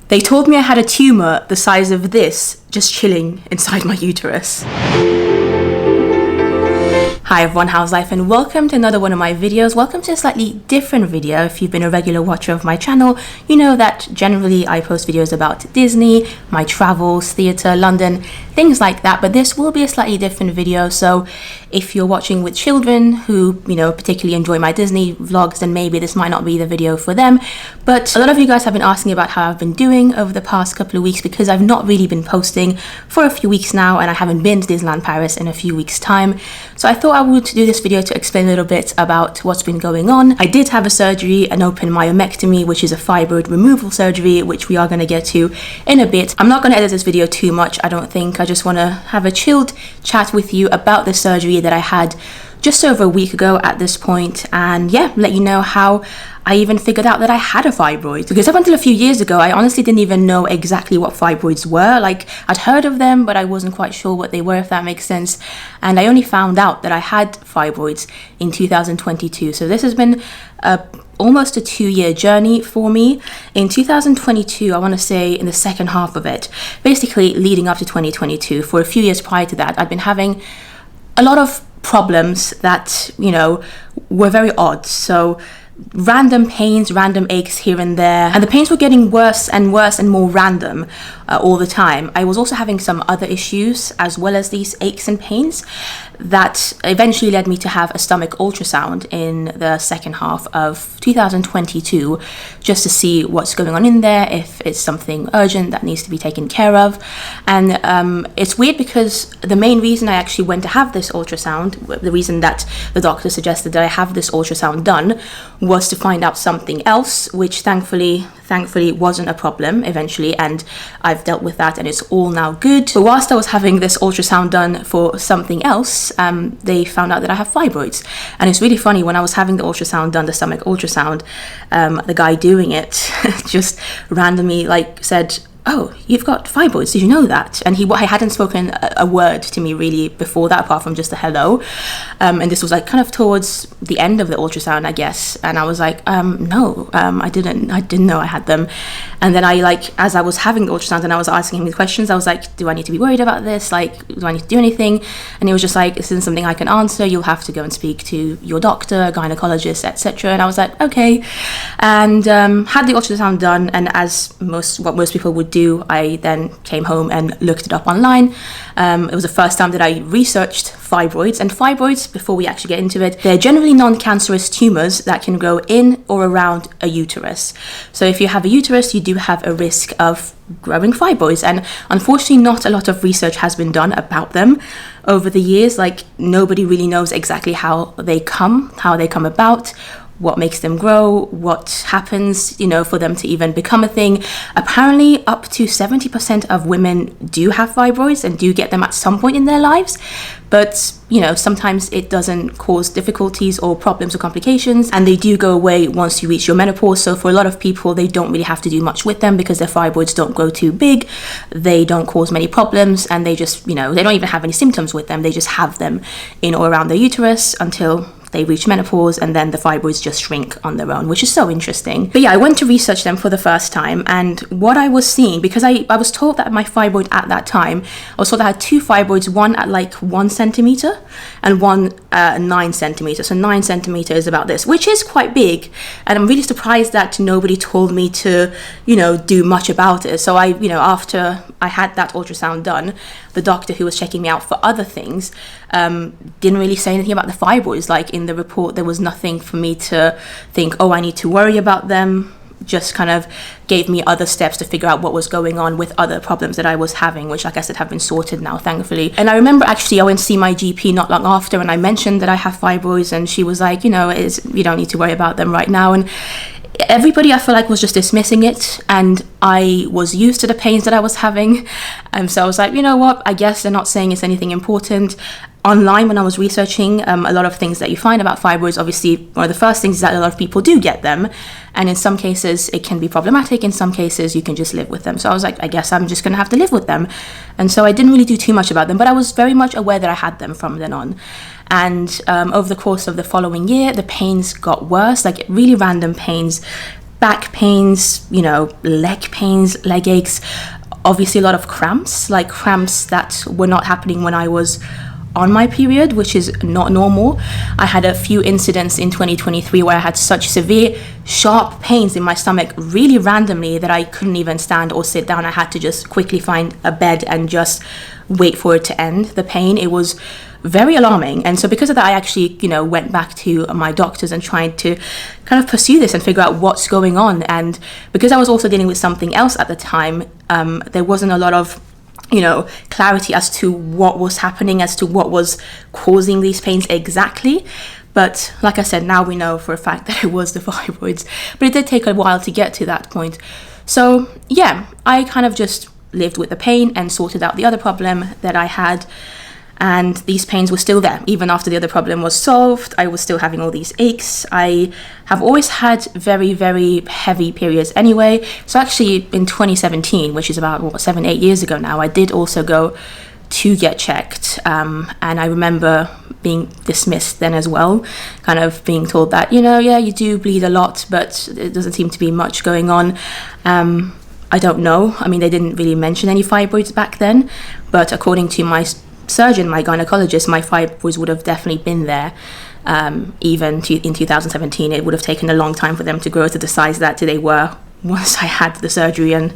They told me I had a tumor the size of this just chilling inside my uterus. Hi everyone, how's life, and welcome to another one of my videos. Welcome to a slightly different video. If you've been a regular watcher of my channel, you know that generally I post videos about Disney, my travels, theatre, London, things like that, but this will be a slightly different video. So if you're watching with children who, you know, particularly enjoy my Disney vlogs, then maybe this might not be the video for them. But a lot of you guys have been asking about how I've been doing over the past couple of weeks, because I've not really been posting for a few weeks now, and I haven't been to Disneyland Paris in a few weeks' time. So I thought I would do this video to explain a little bit about what's been going on. I did have a surgery, an open myomectomy, which is a fibroid removal surgery, which we are going to get to in a bit. I'm not going to edit this video too much, I don't think. I just want to have a chilled chat with you about the surgery that I had just over a week ago at this point, and yeah, let you know how I even figured out that I had a fibroid. Because up until a few years ago, I honestly didn't even know exactly what fibroids were. Like, I'd heard of them, but I wasn't quite sure what they were, if that makes sense. And I only found out that I had fibroids in 2022. So this has been almost a 2-year journey for me. In 2022, I want to say in the second half of it, basically leading up to 2022, for a few years prior to that, I'd been having a lot of problems that, you know, were very odd. So random pains, random aches here and there, and the pains were getting worse and worse and more random all the time. I was also having some other issues as well as these aches and pains that eventually led me to have a stomach ultrasound in the second half of 2022, just to see what's going on in there, if it's something urgent that needs to be taken care of. And it's weird because the main reason I actually went to have this ultrasound, the reason that the doctor suggested that I have this ultrasound done, was to find out something else, which thankfully wasn't a problem eventually, and I've dealt with that and it's all now good. So whilst I was having this ultrasound done for something else, they found out that I have fibroids. And it's really funny, when I was having the ultrasound done, the stomach ultrasound, the guy doing it just randomly said, "Oh, you've got fibroids, did you know that?" And he hadn't spoken a word to me really before that, apart from just a hello. And this was kind of towards the end of the ultrasound, I guess. And I was like, no, I didn't know I had them. And then as I was having the ultrasound and I was asking him these questions, I was like, do I need to be worried about this? Do I need to do anything? And he was just like, this isn't something I can answer. You'll have to go and speak to your doctor, gynecologist, etc. And I was like, okay. And had the ultrasound done, and as what most people would do, I then came home and looked it up online. It was the first time that I researched fibroids. And fibroids, before we actually get into it, they're generally non-cancerous tumors that can grow in or around a uterus. So if you have a uterus, you do have a risk of growing fibroids. And unfortunately, not a lot of research has been done about them over the years. Nobody really knows exactly how they come about, what makes them grow, what happens, for them to even become a thing. Apparently, up to 70% of women do have fibroids and do get them at some point in their lives. But, sometimes it doesn't cause difficulties or problems or complications, and they do go away once you reach your menopause. So for a lot of people, they don't really have to do much with them because their fibroids don't grow too big, they don't cause many problems, and they just, they don't even have any symptoms with them. They just have them in or around their uterus until they reach menopause, and then the fibroids just shrink on their own, which is so interesting. But yeah, I went to research them for the first time, and what I was seeing, because I was told that my fibroid at that time, I was told I had 2 fibroids, one at 1 centimeter and one 9 centimeters. So 9 centimeters is about this, which is quite big, and I'm really surprised that nobody told me to, do much about it. So after I had that ultrasound done, the doctor who was checking me out for other things didn't really say anything about the fibroids. In the report, there was nothing for me to think, oh, I need to worry about them. Just kind of gave me other steps to figure out what was going on with other problems that I was having, which, like I said, have been sorted now, thankfully. And I remember actually I went to see my GP not long after, and I mentioned that I have fibroids, and she was like, you don't need to worry about them right now. And everybody, I feel was just dismissing it, and I was used to the pains that I was having, and so I was like, you know what, I guess they're not saying it's anything important. Online, when I was researching a lot of things that you find about fibroids, obviously one of the first things is that a lot of people do get them, and in some cases it can be problematic, in some cases you can just live with them. So I was like, I guess I'm just gonna have to live with them. And so I didn't really do too much about them, but I was very much aware that I had them from then on. And over the course of the following year, the pains got worse, really random pains back pains, you know, leg pains, leg aches, obviously a lot of cramps, like cramps that were not happening when I was on my period, which is not normal. I had a few incidents in 2023 where I had such severe, sharp pains in my stomach really randomly that I couldn't even stand or sit down. I had to just quickly find a bed and just wait for it to end, the pain. It was very alarming. And so because of that, I actually, you know, went back to my doctors and tried to kind of pursue this and figure out what's going on. And because I was also dealing with something else at the time, there wasn't a lot of, you know, clarity as to what was happening, as to what was causing these pains exactly. But like I said, now we know for a fact that it was the fibroids, but it did take a while to get to that point. So yeah, I kind of just lived with the pain and sorted out the other problem that I had. And these pains were still there. Even after the other problem was solved, I was still having all these aches. I have always had very, very heavy periods anyway. So actually in 2017, which is about 7-8 years ago now, I did also go to get checked. And I remember being dismissed then as well, kind of being told that, you know, yeah, you do bleed a lot, but it doesn't seem to be much going on. I don't know. I mean, they didn't really mention any fibroids back then, but according to my surgeon, my gynecologist, my fibroids would have definitely been there. Even in 2017, it would have taken a long time for them to grow to the size that they were once I had the surgery. And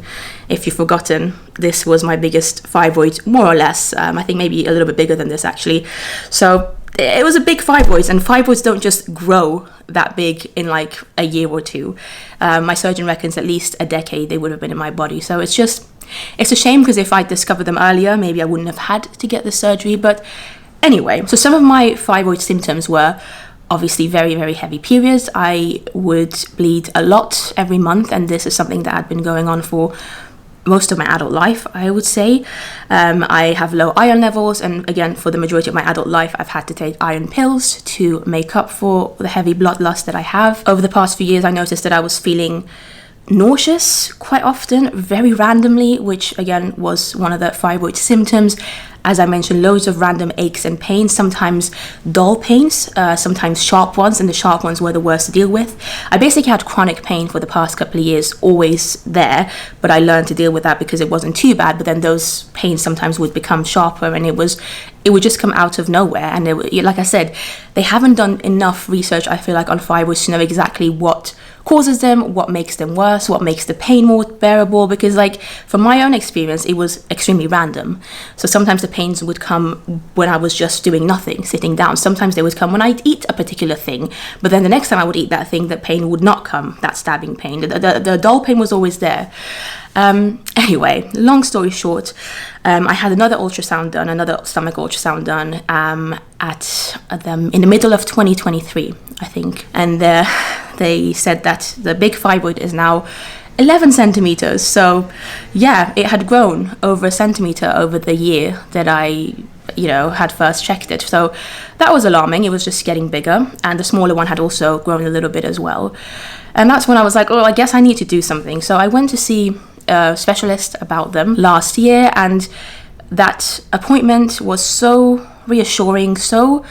if you've forgotten, this was my biggest fibroid, more or less. I think maybe a little bit bigger than this actually. So it was a big fibroids, and fibroids don't just grow that big in like a year or two. My surgeon reckons at least a decade they would have been in my body. So it's a shame, because if I'd discovered them earlier, maybe I wouldn't have had to get the surgery. But anyway, so some of my fibroid symptoms were obviously very, very heavy periods. I would bleed a lot every month, and this is something that had been going on for most of my adult life, I would say. I have low iron levels, and again, for the majority of my adult life, I've had to take iron pills to make up for the heavy blood loss that I have. Over the past few years, I noticed that I was feeling nauseous quite often, very randomly, which again was one of the fibroid symptoms. As I mentioned, loads of random aches and pains, sometimes dull pains, sometimes sharp ones, and the sharp ones were the worst to deal with. I basically had chronic pain for the past couple of years, always there, but I learned to deal with that because it wasn't too bad. But then those pains sometimes would become sharper, and it would just come out of nowhere. And like I said, they haven't done enough research, I feel like, on fibroids to know exactly what causes them, what makes them worse, what makes the pain more bearable, because like from my own experience, it was extremely random. So sometimes the pains would come when I was just doing nothing, sitting down. Sometimes they would come when I'd eat a particular thing, but then the next time I would eat that thing, the pain would not come, that stabbing pain. The dull pain was always there. Anyway, long story short, I had another ultrasound done, another stomach ultrasound done in the middle of 2023, I think. And they said that the big fibroid is now 11 centimeters. So yeah, it had grown over a centimeter over the year that I had first checked it. So that was alarming. It was just getting bigger, and the smaller one had also grown a little bit as well. And that's when I was like, oh, I guess I need to do something. So I went to see a specialist about them last year, and that appointment was so reassuring, so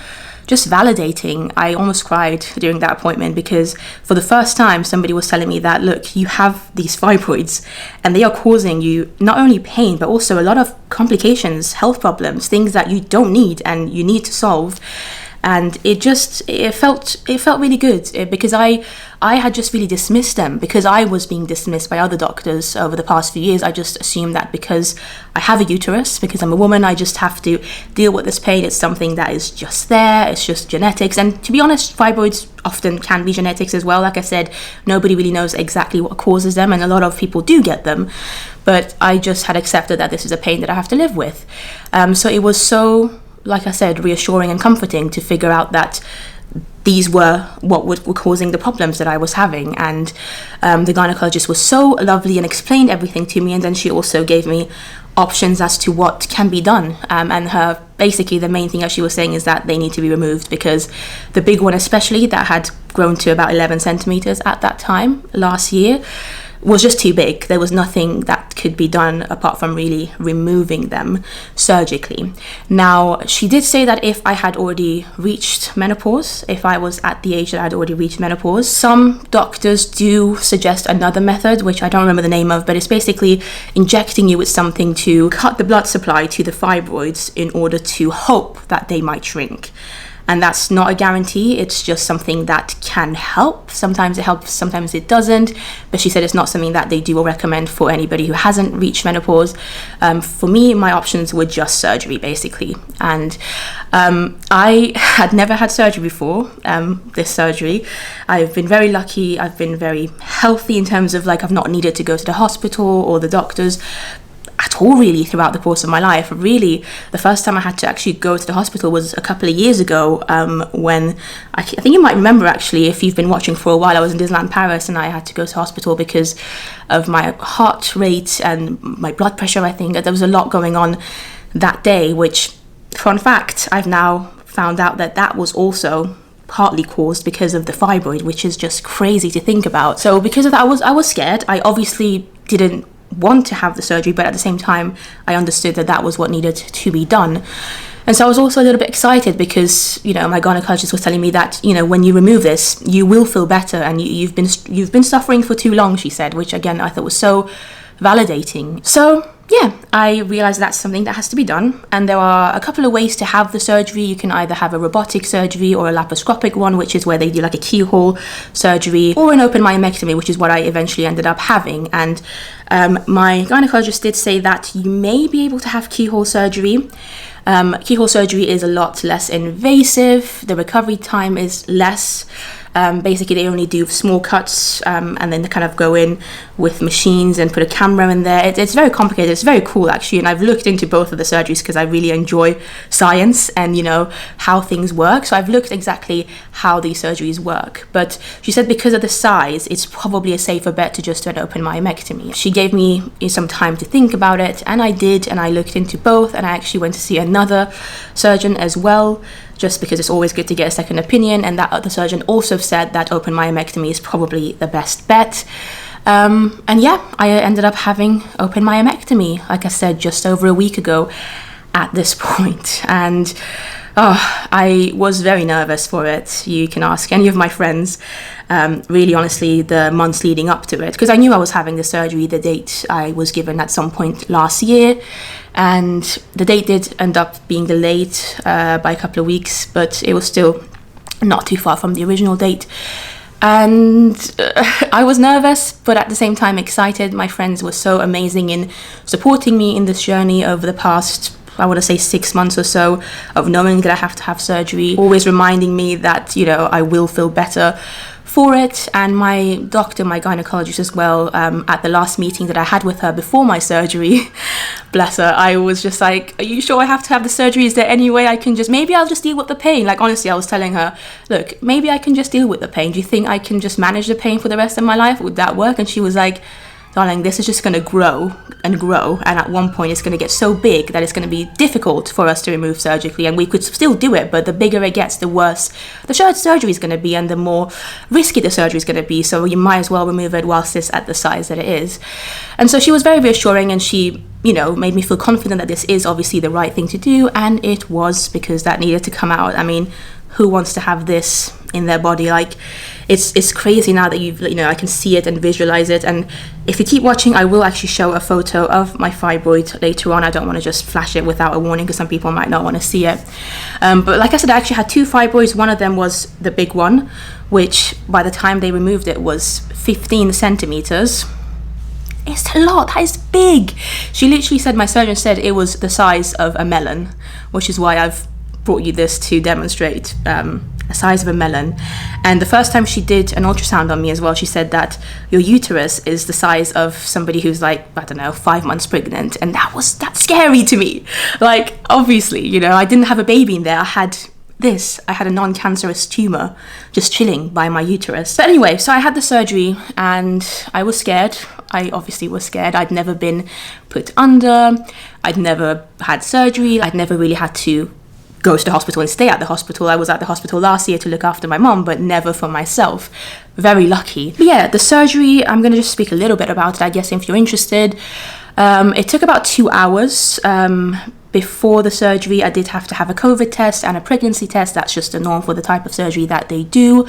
just validating. I almost cried during that appointment, because for the first time somebody was telling me that, look, you have these fibroids and they are causing you not only pain but also a lot of complications, health problems, things that you don't need and you need to solve. And it felt really good, because I had just really dismissed them, because I was being dismissed by other doctors over the past few years. I just assumed that because I have a uterus, because I'm a woman, I just have to deal with this pain. It's something that is just there, it's just genetics. And to be honest, fibroids often can be genetics as well. Like I said, nobody really knows exactly what causes them, and a lot of people do get them. But I just had accepted that this is a pain that I have to live with. So it was so, like I said, reassuring and comforting to figure out that these were what were causing the problems that I was having. And the gynecologist was so lovely and explained everything to me, and then she also gave me options as to what can be done. And basically the main thing that she was saying is that they need to be removed, because the big one, especially, that had grown to about 11 centimeters at that time last year, was just too big. There was nothing that could be done apart from really removing them surgically. Now, she did say that if I had already reached menopause, if I was at the age that I had already reached menopause, some doctors do suggest another method, which I don't remember the name of, but it's basically injecting you with something to cut the blood supply to the fibroids in order to hope that they might shrink. And that's not a guarantee, it's just something that can help. Sometimes it helps, sometimes it doesn't. But she said it's not something that they do or recommend for anybody who hasn't reached menopause. For me, my options were just surgery, basically. And I had never had surgery before, this surgery. I've been very lucky, I've been very healthy in terms of like I've not needed to go to the hospital or the doctors at all really throughout the course of my life. Really, the first time I had to actually go to the hospital was a couple of years ago, when I think you might remember, actually, if you've been watching for a while, I was in Disneyland Paris and I had to go to hospital because of my heart rate and my blood pressure. I think there was a lot going on that day, which, fun fact, I've now found out that was also partly caused because of the fibroid, which is just crazy to think about. So because of that, I was scared. I obviously didn't want to have the surgery, but at the same time I understood that was what needed to be done. And so I was also a little bit excited because, you know, my gynecologist was telling me that, you know, when you remove this, you will feel better, and you've been suffering for too long, she said, which again I thought was so validating. So yeah, I realized that's something that has to be done, and there are a couple of ways to have the surgery. You can either have a robotic surgery or a laparoscopic one, which is where they do like a keyhole surgery, or an open myomectomy, which is what I eventually ended up having. And my gynecologist did say that you may be able to have keyhole surgery. Keyhole surgery is a lot less invasive, the recovery time is less. Basically they only do small cuts, and then they kind of go in with machines and put a camera in there. It's very complicated, it's very cool actually, and I've looked into both of the surgeries because I really enjoy science and, you know, how things work. So I've looked exactly how these surgeries work, but she said because of the size, it's probably a safer bet to just do an open myomectomy. She gave me some time to think about it, and I did, and I looked into both, and I actually went to see another surgeon as well, just because it's always good to get a second opinion, and that other surgeon also said that open myomectomy is probably the best bet. And yeah, I ended up having open myomectomy, like I said, just over a week ago at this point. And I was very nervous for it. You can ask any of my friends, really honestly, the months leading up to it, because I knew I was having the surgery. The date I was given at some point last year, and the date did end up being delayed by a couple of weeks, but it was still not too far from the original date. And I was nervous, but at the same time excited. My friends were so amazing in supporting me in this journey over the past, I want to say 6 months or so, of knowing that I have to have surgery, always reminding me that, you know, I will feel better for it. And my doctor, my gynecologist as well, at the last meeting that I had with her before my surgery, bless her, I was just like, are you sure I have to have the surgery? Is there any way I can maybe I'll just deal with the pain? Like, honestly, I was telling her, look, maybe I can just deal with the pain. Do you think I can just manage the pain for the rest of my life? Would that work? And she was like, darling, this is just going to grow and grow, and at one point it's going to get so big that it's going to be difficult for us to remove surgically, and we could still do it, but the bigger it gets, the worse the surgery is going to be, and the more risky the surgery is going to be, so you might as well remove it whilst it's at the size that it is. And so she was very reassuring, and she, you know, made me feel confident that this is obviously the right thing to do, and it was, because that needed to come out. I mean, who wants to have this in their body? Like, it's crazy now that I can see it and visualize it. And if you keep watching, I will actually show a photo of my fibroid later on. I don't want to just flash it without a warning, because some people might not want to see it. But like I said, I actually had 2 fibroids. One of them was the big one, which by the time they removed it was 15 centimeters. It's a lot, that is big. She literally said, my surgeon said it was the size of a melon, which is why I've brought you this to demonstrate a size of a melon. And the first time she did an ultrasound on me as well, she said that your uterus is the size of somebody who's like, I don't know, 5 months pregnant. And that's scary to me. Like, obviously, you know, I didn't have a baby in there. I had a non-cancerous tumor just chilling by my uterus. But anyway, so I had the surgery and I was scared. I obviously was scared. I'd never been put under. I'd never had surgery. I'd never really had to go to the hospital and stay at the hospital. I was at the hospital last year to look after my mom, but never for myself. Very lucky. But yeah, the surgery, I'm going to just speak a little bit about it, I guess, if you're interested. It took about 2 hours. Before the surgery, I did have to have a COVID test and a pregnancy test. That's just the norm for the type of surgery that they do.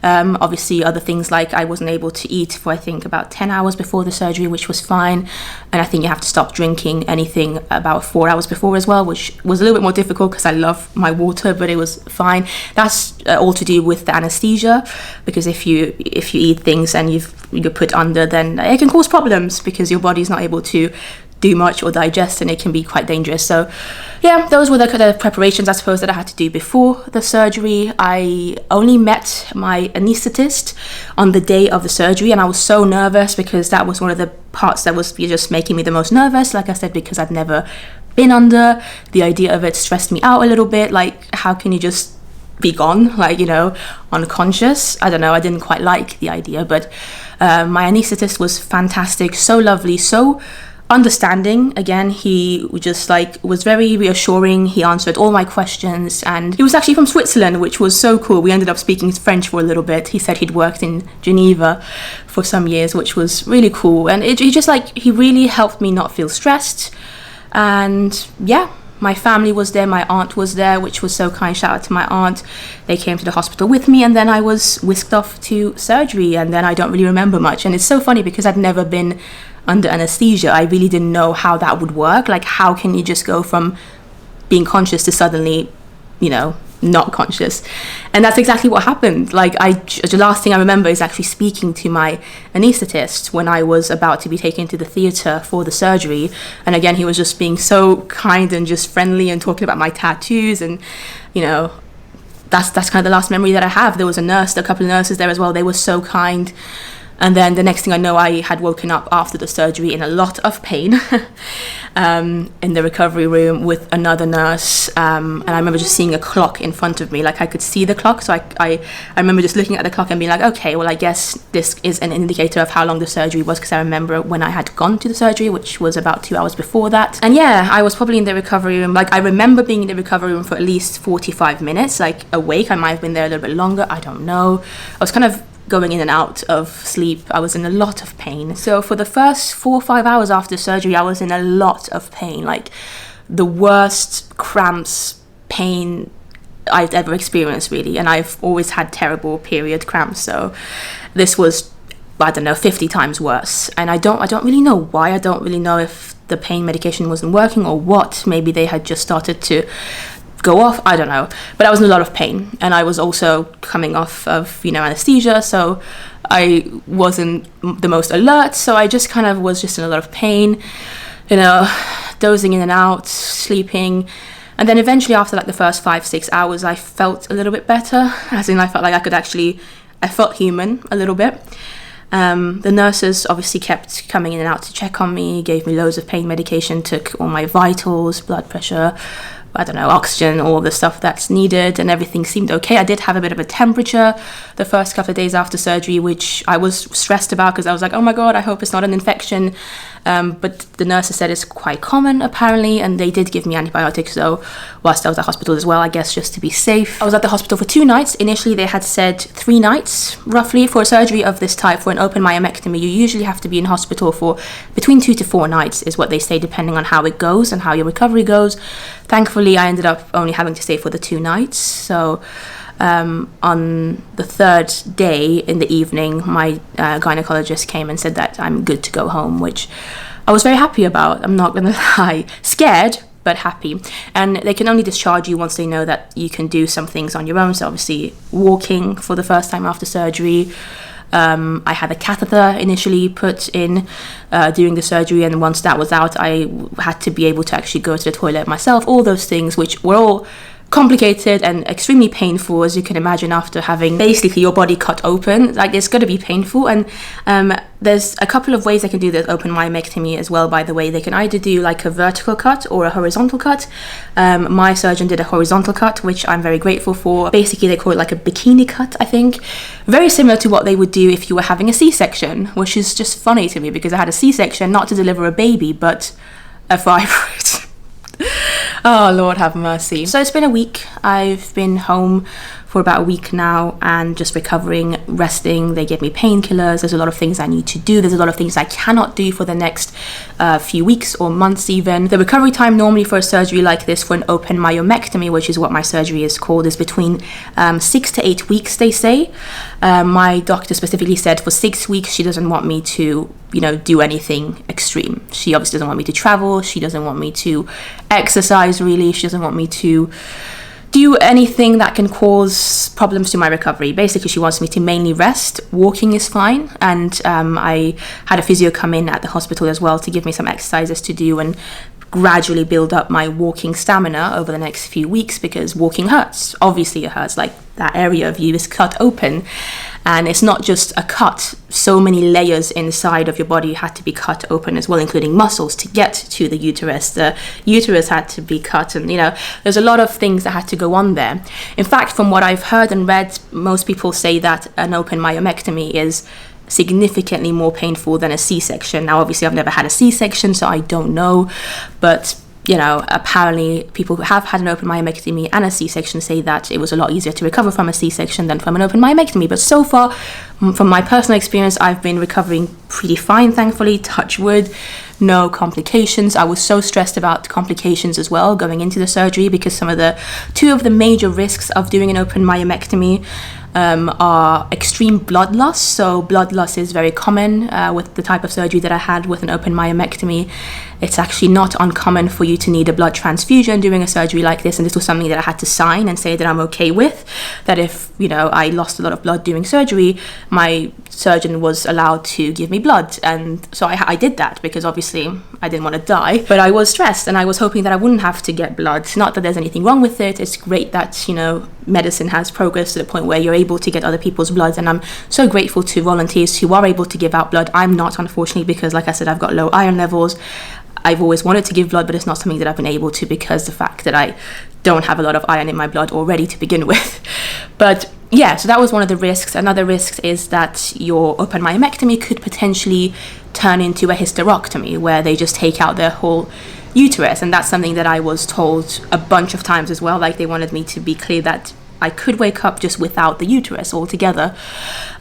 Obviously, other things like I wasn't able to eat for I think about 10 hours before the surgery, which was fine. And I think you have to stop drinking anything about 4 hours before as well, which was a little bit more difficult because I love my water, but it was fine. That's all to do with the anesthesia, because if you eat things and you're put under, then it can cause problems because your body's not able to do much or digest, and it can be quite dangerous. So yeah, those were the kind of preparations I suppose that I had to do before the surgery. I only met my anaesthetist on the day of the surgery, and I was so nervous because that was one of the parts that was just making me the most nervous, like I said, because I'd never been under. The idea of it stressed me out a little bit. Like, how can you just be gone, like, unconscious? I don't know, I didn't quite like the idea, but my anaesthetist was fantastic, so lovely, so understanding. Again, he just was very reassuring. He answered all my questions, and he was actually from Switzerland, which was so cool. We ended up speaking French for a little bit. He said he'd worked in Geneva for some years, which was really cool, and he really helped me not feel stressed. And yeah, my family was there, my aunt was there, which was so kind. Shout out to my aunt. They came to the hospital with me, and then I was whisked off to surgery, and then I don't really remember much. And it's so funny because I'd never been under anesthesia. I really didn't know how that would work. Like, how can you just go from being conscious to suddenly, not conscious? And that's exactly what happened. The last thing I remember is actually speaking to my anaesthetist when I was about to be taken to the theatre for the surgery. And again, he was just being so kind and just friendly and talking about my tattoos, and that's kind of the last memory that I have. There was a couple of nurses there as well. They were so kind. And then the next thing I know, I had woken up after the surgery in a lot of pain in the recovery room with another nurse. And I remember just seeing a clock in front of me, like I could see the clock. So I remember just looking at the clock and being like, okay, well, I guess this is an indicator of how long the surgery was, because I remember when I had gone to the surgery, which was about 2 hours before that. And yeah, I was probably in the recovery room. I remember being in the recovery room for at least 45 minutes, awake. I might have been there a little bit longer. I don't know. I was kind of going in and out of sleep. I was in a lot of pain. So for the first 4 or 5 hours after surgery, I was in a lot of pain, like the worst cramps, pain I've ever experienced, really. And I've always had terrible period cramps, so this was, I don't know, 50 times worse. And I don't really know why. I don't really know if the pain medication wasn't working or what. Maybe they had just started to go off, I don't know, but I was in a lot of pain, and I was also coming off of anesthesia, so I wasn't the most alert, so I just kind of was just in a lot of pain, dozing in and out, sleeping. And then eventually, after the first 5-6 hours, I felt a little bit better, as in I felt like I felt human a little bit. The nurses obviously kept coming in and out to check on me, gave me loads of pain medication, took all my vitals, blood pressure, oxygen, all the stuff that's needed, and everything seemed okay. I did have a bit of a temperature the first couple of days after surgery, which I was stressed about because I was like, oh my God, I hope it's not an infection. But the nurses said it's quite common apparently, and they did give me antibiotics though whilst I was at hospital as well, I guess just to be safe. I was at the hospital for 2 nights. Initially they had said 3 nights roughly. For a surgery of this type, for an open myomectomy, you usually have to be in hospital for between 2 to 4 nights is what they say, depending on how it goes and how your recovery goes. Thankfully I ended up only having to stay for the 2 nights. So on the 3rd day in the evening, my gynecologist came and said that I'm good to go home, which I was very happy about. I'm not gonna lie. Scared, but happy. And they can only discharge you once they know that you can do some things on your own. So obviously walking for the first time after surgery. I had a catheter initially put in during the surgery, and once that was out, I had to be able to actually go to the toilet myself. All those things, which were all complicated and extremely painful, as you can imagine, after having basically your body cut open. It's got to be painful. And there's a couple of ways they can do the open myomectomy as well, by the way. They can either do a vertical cut or a horizontal cut. My surgeon did a horizontal cut, which I'm very grateful for. Basically they call it a bikini cut, I think, very similar to what they would do if you were having a C-section, which is just funny to me because I had a C-section not to deliver a baby but a fibroid. Oh, Lord have mercy. So it's been a week. I've been home for about a week now and just recovering, resting. They gave me painkillers. There's a lot of things I need to do. There's a lot of things I cannot do for the next few weeks or months even. The recovery time normally for a surgery like this, for an open myomectomy, which is what my surgery is called, is between 6 to 8 weeks, they say. My doctor specifically said for 6 weeks she doesn't want me to, do anything extreme. She obviously doesn't want me to travel. She doesn't want me to exercise, really. She doesn't want me to do anything that can cause problems to my recovery. Basically, she wants me to mainly rest. Walking is fine. And I had a physio come in at the hospital as well to give me some exercises to do and gradually build up my walking stamina over the next few weeks, because walking hurts. Obviously it hurts. Like, that area of you is cut open, and it's not just a cut. So many layers inside of your body had to be cut open as well, including muscles to get to the uterus. The uterus had to be cut, and there's a lot of things that had to go on there. In fact, from what I've heard and read, most people say that an open myomectomy is significantly more painful than a C-section. Now, obviously, I've never had a C-section, so I don't know, but apparently people who have had an open myomectomy and a C-section say that it was a lot easier to recover from a C-section than from an open myomectomy. But so far, from my personal experience, I've been recovering pretty fine, thankfully, touch wood. No complications. I was so stressed about complications as well going into the surgery, because two of the major risks of doing an open myomectomy are extreme blood loss. So blood loss is very common with the type of surgery that I had with an open myomectomy. It's actually not uncommon for you to need a blood transfusion during a surgery like this, and this was something that I had to sign and say that I'm okay with, that if I lost a lot of blood during surgery, my surgeon was allowed to give me blood. And so I did that, because obviously I didn't want to die, but I was stressed and I was hoping that I wouldn't have to get blood. Not that there's anything wrong with it. It's great that medicine has progressed to the point where you're able to get other people's blood, and I'm so grateful to volunteers who are able to give out blood. I'm not, unfortunately, because like I said, I've got low iron levels. I've always wanted to give blood, but it's not something that I've been able to, because the fact that I don't have a lot of iron in my blood already to begin with. But yeah, so that was one of the risks. Another risk is that your open myomectomy could potentially turn into a hysterectomy, where they just take out their whole uterus. And that's something that I was told a bunch of times as well. Like, they wanted me to be clear that I could wake up just without the uterus altogether.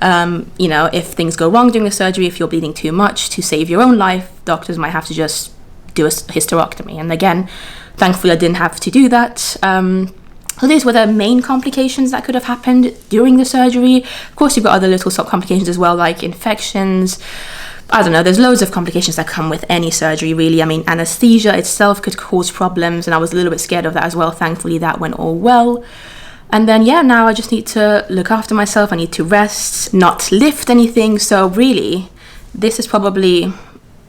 If things go wrong during the surgery, if you're bleeding too much, to save your own life, doctors might have to just do a hysterectomy. And again, thankfully I didn't have to do that. So these were the main complications that could have happened during the surgery. Of course, you've got other little complications as well, like infections. I don't know, there's loads of complications that come with any surgery, really. I mean, anesthesia itself could cause problems, and I was a little bit scared of that as well. Thankfully, that went all well. And then, now I just need to look after myself. I need to rest, not lift anything. So really, this is probably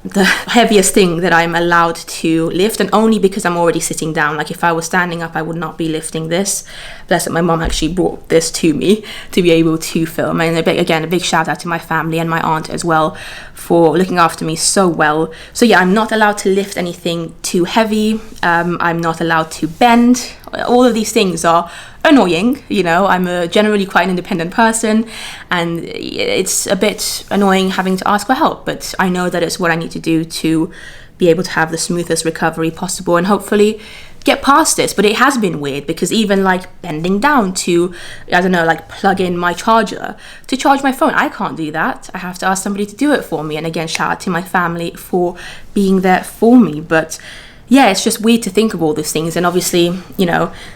the heaviest thing that I'm allowed to lift, and only because I'm already sitting down. Like, if I was standing up, I would not be lifting this. Bless it, my mom actually brought this to me to be able to film. And a big shout out to my family and my aunt as well for looking after me so well. So yeah, I'm not allowed to lift anything too heavy. I'm not allowed to bend. All of these things are annoying. I'm generally quite an independent person, and it's a bit annoying having to ask for help, but I know that it's what I need to do to be able to have the smoothest recovery possible and hopefully get past this. But it has been weird, because even like bending down to, plug in my charger to charge my phone, I can't do that. I have to ask somebody to do it for me. And again, shout out to my family for being there for me. But yeah, it's just weird to think of all these things. And obviously,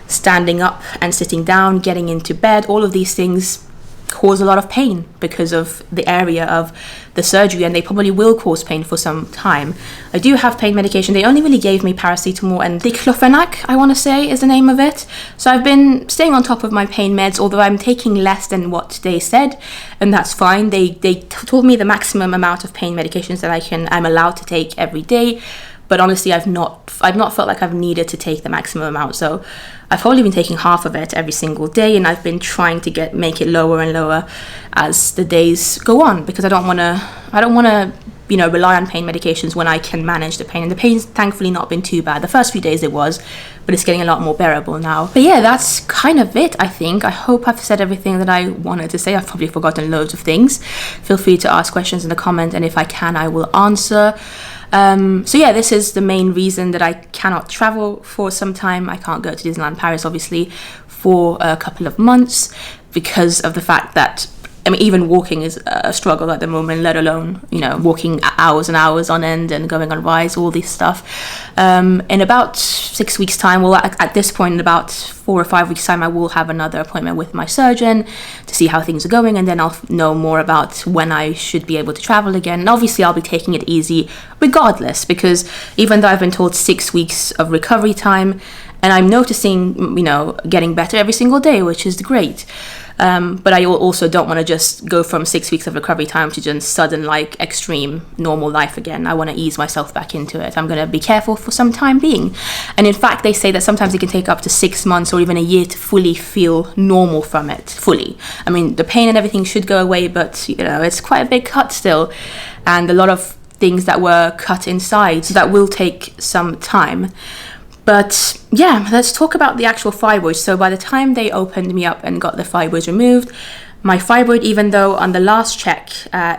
standing up and sitting down, getting into bed, all of these things cause a lot of pain because of the area of the surgery, and they probably will cause pain for some time. I do have pain medication. They only really gave me paracetamol and diclofenac, I want to say is the name of it. So I've been staying on top of my pain meds, although I'm taking less than what they said, and that's fine. They told me the maximum amount of pain medications that I'm allowed to take every day. But honestly, I've not felt like I've needed to take the maximum amount. So I've probably been taking half of it every single day, and I've been trying to make it lower and lower as the days go on, because I don't want to rely on pain medications when I can manage the pain. And the pain's thankfully not been too bad. The first few days it was, but it's getting a lot more bearable now. But yeah, that's kind of it, I think. I hope I've said everything that I wanted to say. I've probably forgotten loads of things. Feel free to ask questions in the comment, and if I can, I will answer. So yeah, this is the main reason that I cannot travel for some time. I can't go to Disneyland Paris, obviously, for a couple of months because of the fact that, I mean, even walking is a struggle at the moment, let alone, you know, walking hours and hours on end and going on rides, all this stuff. In about 6 weeks' time, well, at this point, in about 4 or 5 weeks' time, I will have another appointment with my surgeon to see how things are going, and then I'll know more about when I should be able to travel again. And obviously, I'll be taking it easy regardless, because even though I've been told 6 weeks of recovery time, and I'm noticing, you know, getting better every single day, which is great. But I also don't want to just go from 6 weeks of recovery time to just sudden, like, extreme normal life again. I want to ease myself back into it. I'm going to be careful for some time being. And in fact, they say that sometimes it can take up to 6 months or even a year to fully feel normal from it, fully. I mean, the pain and everything should go away, but, you know, it's quite a big cut still. And a lot of things that were cut inside, so that will take some time. But yeah, let's talk about the actual fibroids. So by the time they opened me up and got the fibroids removed, my fibroid, even though on the last check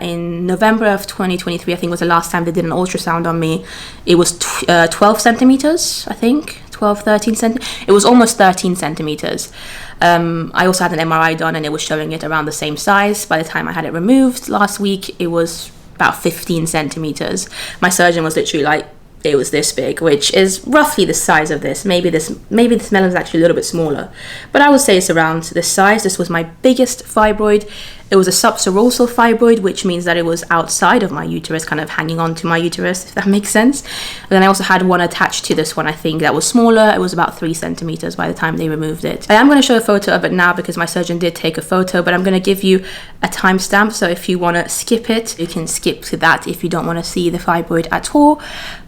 in November of 2023, I think was the last time they did an ultrasound on me, it was 12 centimeters, I think, 13 centimeters. It was almost 13 centimeters. I also had an MRI done and it was showing it around the same size. By the time I had it removed last week, it was about 15 centimeters. My surgeon was literally like, it was this big, which is roughly the size of this. Maybe this melon is actually a little bit smaller, but I would say it's around this size. This was my biggest fibroid. It was a subserosal fibroid, which means that it was outside of my uterus, kind of hanging on to my uterus, if that makes sense. And then I also had one attached to this one, I think, that was smaller. It was about 3 centimeters by the time they removed it. I am going to show a photo of it now because my surgeon did take a photo, but I'm going to give you a timestamp. So if you want to skip it, you can skip to that if you don't want to see the fibroid at all.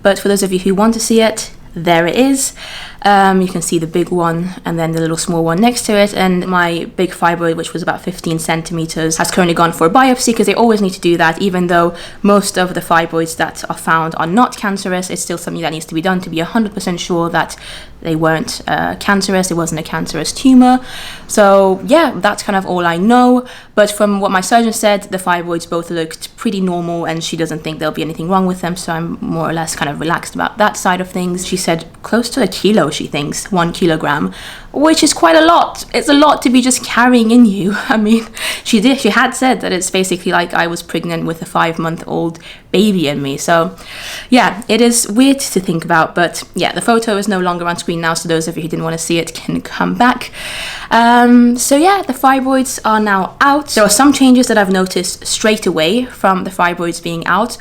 But for those of you who want to see it, there it is. You can see the big one and then the little small one next to it. And my big fibroid, which was about 15 centimeters, has currently gone for a biopsy because they always need to do that. Even though most of the fibroids that are found are not cancerous, it's still something that needs to be done to be 100% sure that they weren't cancerous, it wasn't a cancerous tumor. So yeah, that's kind of all I know. But from what my surgeon said, the fibroids both looked pretty normal and she doesn't think there'll be anything wrong with them. So I'm more or less kind of relaxed about that side of things. She said close to 1 kilo, she thinks, 1 kilogram, which is quite a lot. It's a lot to be just carrying in you. I mean, she had said that it's basically like I was pregnant with a 5-month-old baby in me. So yeah, it is weird to think about, but yeah, the photo is no longer on screen now, so those of you who didn't want to see it can come back. So yeah, the fibroids are now out. There are some changes that I've noticed straight away from the fibroids being out.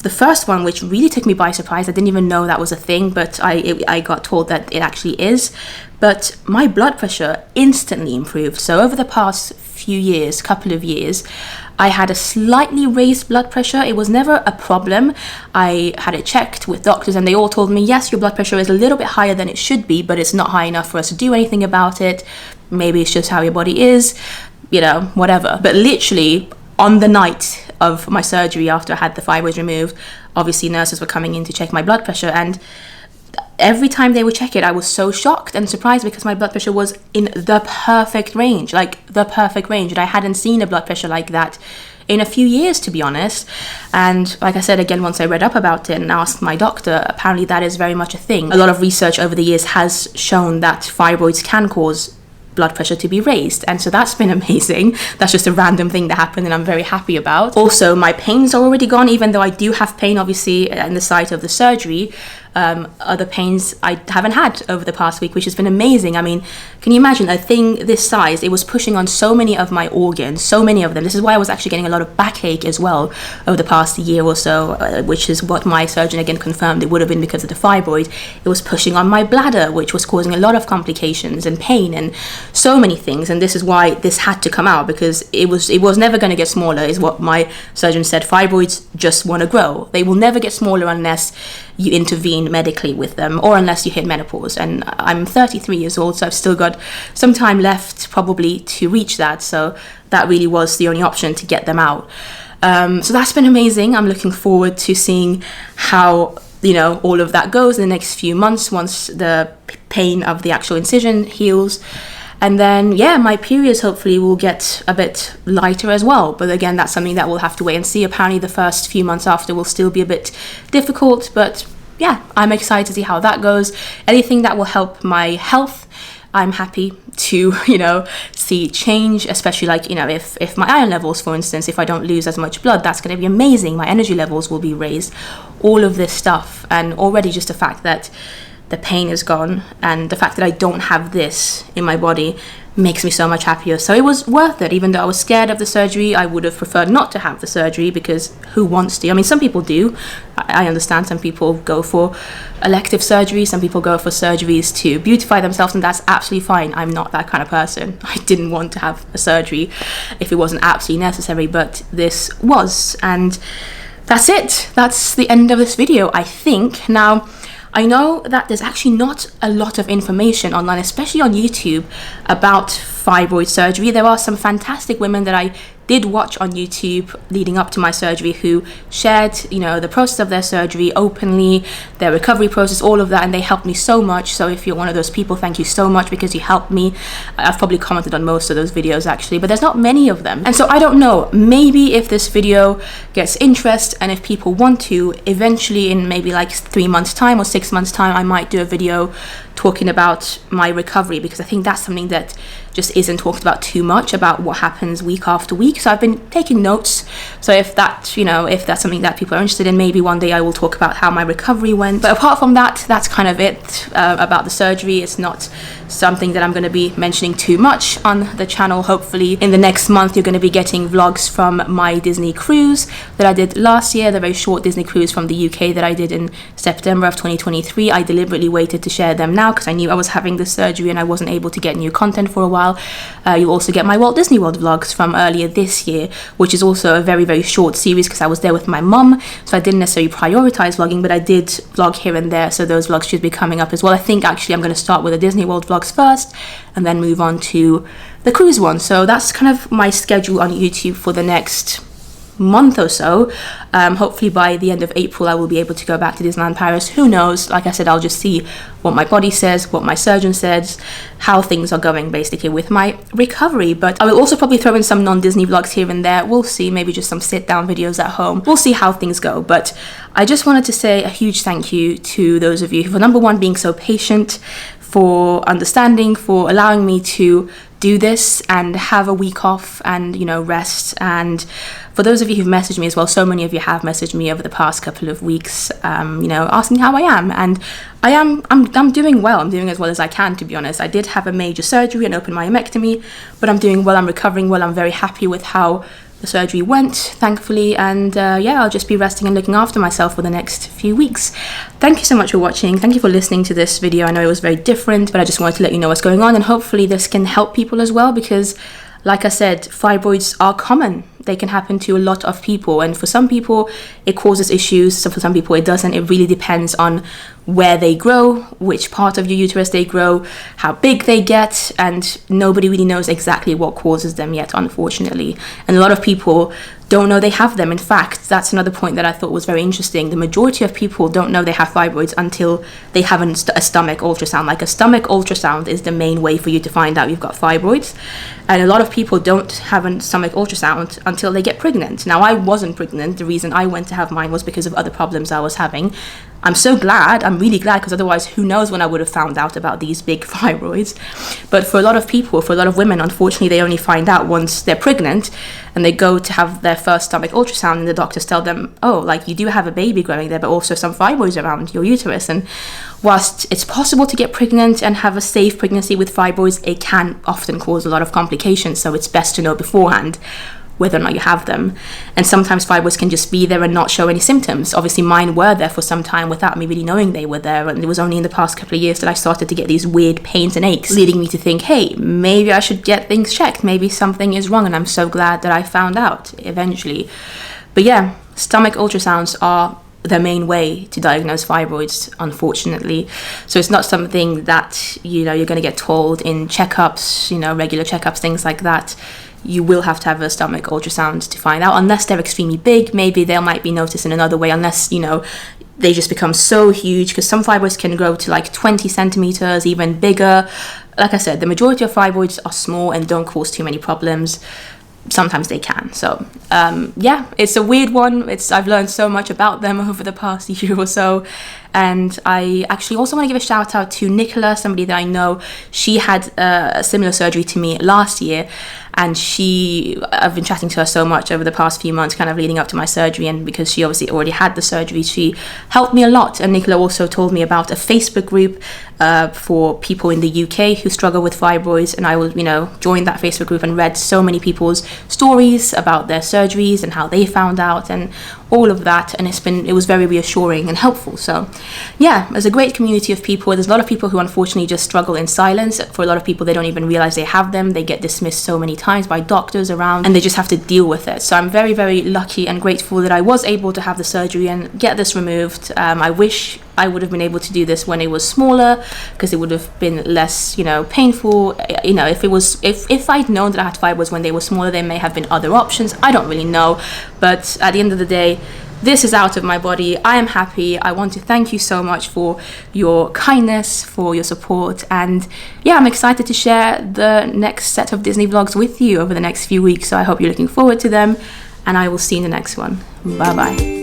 The first one, which really took me by surprise, I didn't even know that was a thing, but I got told that it actually is. But my blood pressure instantly improved. So over the past couple of years, I had a slightly raised blood pressure. It was never a problem. I had it checked with doctors and they all told me, yes, your blood pressure is a little bit higher than it should be, but it's not high enough for us to do anything about it. Maybe it's just how your body is, you know, whatever. But literally on the night of my surgery, after I had the fibroids removed, obviously nurses were coming in to check my blood pressure, and every time they would check it, I was so shocked and surprised because my blood pressure was in the perfect range, like the perfect range. And I hadn't seen a blood pressure like that in a few years, to be honest. And like I said, again, once I read up about it and asked my doctor, apparently that is very much a thing. A lot of research over the years has shown that fibroids can cause blood pressure to be raised, and so that's been amazing. That's just a random thing that happened and I'm very happy about. Also, my pains are already gone, even though I do have pain obviously in the site of the surgery. Other pains I haven't had over the past week, which has been amazing. I mean, can you imagine a thing this size? It was pushing on so many of my organs, so many of them. This is why I was actually getting a lot of backache as well over the past year or so, which is what my surgeon again confirmed. It would have been because of the fibroid. It was pushing on my bladder, which was causing a lot of complications and pain and so many things. And this is why this had to come out, because it was never going to get smaller, is what my surgeon said. Fibroids just want to grow. They will never get smaller unless you intervene medically with them or unless you hit menopause. And I'm 33 years old, so I've still got some time left probably to reach that. So that really was the only option to get them out. So that's been amazing. I'm looking forward to seeing how, you know, all of that goes in the next few months once the pain of the actual incision heals. And then, yeah, my periods hopefully will get a bit lighter as well. But again, that's something that we'll have to wait and see. Apparently the first few months after will still be a bit difficult. But yeah, I'm excited to see how that goes. Anything that will help my health I'm happy to, you know, see change, especially like, you know, if my iron levels, for instance, if I don't lose as much blood, that's going to be amazing. My energy levels will be raised, all of this stuff. And already just the fact that the pain is gone and the fact that I don't have this in my body makes me so much happier. So it was worth it. Even though I was scared of the surgery, I would have preferred not to have the surgery, because who wants to? I mean, some people do. I understand some people go for elective surgery, some people go for surgeries to beautify themselves, and that's absolutely fine. I'm not that kind of person. I didn't want to have a surgery if it wasn't absolutely necessary, but this was. And that's it. That's the end of this video, I think. Now, I know that there's actually not a lot of information online, especially on YouTube, about fibroid surgery. There are some fantastic women that I did watch on YouTube leading up to my surgery who shared, you know, the process of their surgery openly, their recovery process, all of that, and they helped me so much. So if you're one of those people, thank you so much, because you helped me. I've probably commented on most of those videos actually, but there's not many of them. And so I don't know, maybe if this video gets interest and if people want to, eventually in maybe like 3 months time or 6 months time, I might do a video talking about my recovery, because I think that's something that just isn't talked about too much, about what happens week after week. So I've been taking notes. So if that, you know, if that's something that people are interested in, maybe one day I will talk about how my recovery went. But apart from that, that's kind of it about the surgery. It's not something that I'm going to be mentioning too much on the channel. Hopefully in the next month you're going to be getting vlogs from my Disney cruise that I did last year, the very short Disney cruise from the UK that I did in September of 2023. I deliberately waited to share them now because I knew I was having this surgery and I wasn't able to get new content for a while. You'll also get my Walt Disney World vlogs from earlier this year, which is also a very, very short series because I was there with my mum, so I didn't necessarily prioritize vlogging, but I did vlog here and there, so those vlogs should be coming up as well. I think actually I'm going to start with the Disney World vlogs first and then move on to the cruise one. So that's kind of my schedule on YouTube for the next month or so. Hopefully by the end of April I will be able to go back to Disneyland Paris. Who knows? Like I said, I'll just see what my body says, what my surgeon says, how things are going basically with my recovery. But I will also probably throw in some non-Disney vlogs here and there. We'll see, maybe just some sit-down videos at home. We'll see how things go. But I just wanted to say a huge thank you to those of you for, number one, being so patient, for understanding, for allowing me to do this and have a week off and, you know, rest. And for those of you who've messaged me as well, so many of you have messaged me over the past couple of weeks, you know, asking how I am. And I'm doing well. I'm doing as well as I can, to be honest. I did have a major surgery, an open myomectomy, but I'm doing well. I'm recovering well. I'm very happy with how the surgery went, thankfully, and yeah, I'll just be resting and looking after myself for the next few weeks. Thank you so much for watching. Thank you for listening to this video. I know it was very different, but I just wanted to let you know what's going on, and hopefully this can help people as well, because like I said, fibroids are common. They can happen to a lot of people, and for some people it causes issues, so for some people it doesn't. It really depends on where they grow, which part of your uterus they grow, how big they get, and nobody really knows exactly what causes them yet, unfortunately. And a lot of people don't know they have them. In fact, that's another point that I thought was very interesting. The majority of people don't know they have fibroids until they have a stomach ultrasound. Like, a stomach ultrasound is the main way for you to find out you've got fibroids. And a lot of people don't have a stomach ultrasound until they get pregnant. Now, I wasn't pregnant. The reason I went to have mine was because of other problems I was having. I'm so glad, I'm really glad, because otherwise who knows when I would have found out about these big fibroids. But for a lot of people, for a lot of women, unfortunately, they only find out once they're pregnant and they go to have their first stomach ultrasound and the doctors tell them, oh, like, you do have a baby growing there, but also some fibroids around your uterus. And whilst it's possible to get pregnant and have a safe pregnancy with fibroids, it can often cause a lot of complications. So it's best to know beforehand whether or not you have them. And sometimes fibroids can just be there and not show any symptoms. Obviously mine were there for some time without me really knowing they were there, and it was only in the past couple of years that I started to get these weird pains and aches, leading me to think, hey, maybe I should get things checked, maybe something is wrong. And I'm so glad that I found out eventually. But yeah, stomach ultrasounds are the main way to diagnose fibroids, unfortunately. So it's not something that, you know, you're going to get told in checkups, you know, regular checkups, things like that. You will have to have a stomach ultrasound to find out, unless they're extremely big. Maybe they might be noticed in another way, unless, you know, they just become so huge, because some fibroids can grow to like 20 centimeters, even bigger. Like I said, the majority of fibroids are small and don't cause too many problems. Sometimes they can. So yeah, it's a weird one. I've learned so much about them over the past year or so, And I actually also want to give a shout out to Nicola, somebody that I know. She had a similar surgery to me last year, and I've been chatting to her so much over the past few months, kind of leading up to my surgery, and because she obviously already had the surgery, she helped me a lot. And Nicola also told me about a Facebook group for people in the UK who struggle with fibroids, and I will, join that Facebook group and read so many people's stories about their surgeries and how they found out and all of that, and it was very reassuring and helpful. So yeah, there's a great community of people. There's a lot of people who unfortunately just struggle in silence. For a lot of people, they don't even realize they have them. They get dismissed so many times by doctors around, and they just have to deal with it. So I'm very, very lucky and grateful that I was able to have the surgery and get this removed. I wish I would have been able to do this when it was smaller, because it would have been less, painful. If I'd known that I had fibroids when they were smaller, there may have been other options. I don't really know, but at the end of the day, this is out of my body. I am happy. I want to thank you so much for your kindness, for your support, and yeah, I'm excited to share the next set of Disney vlogs with you over the next few weeks. So I hope you're looking forward to them, and I will see you in the next one. Bye bye.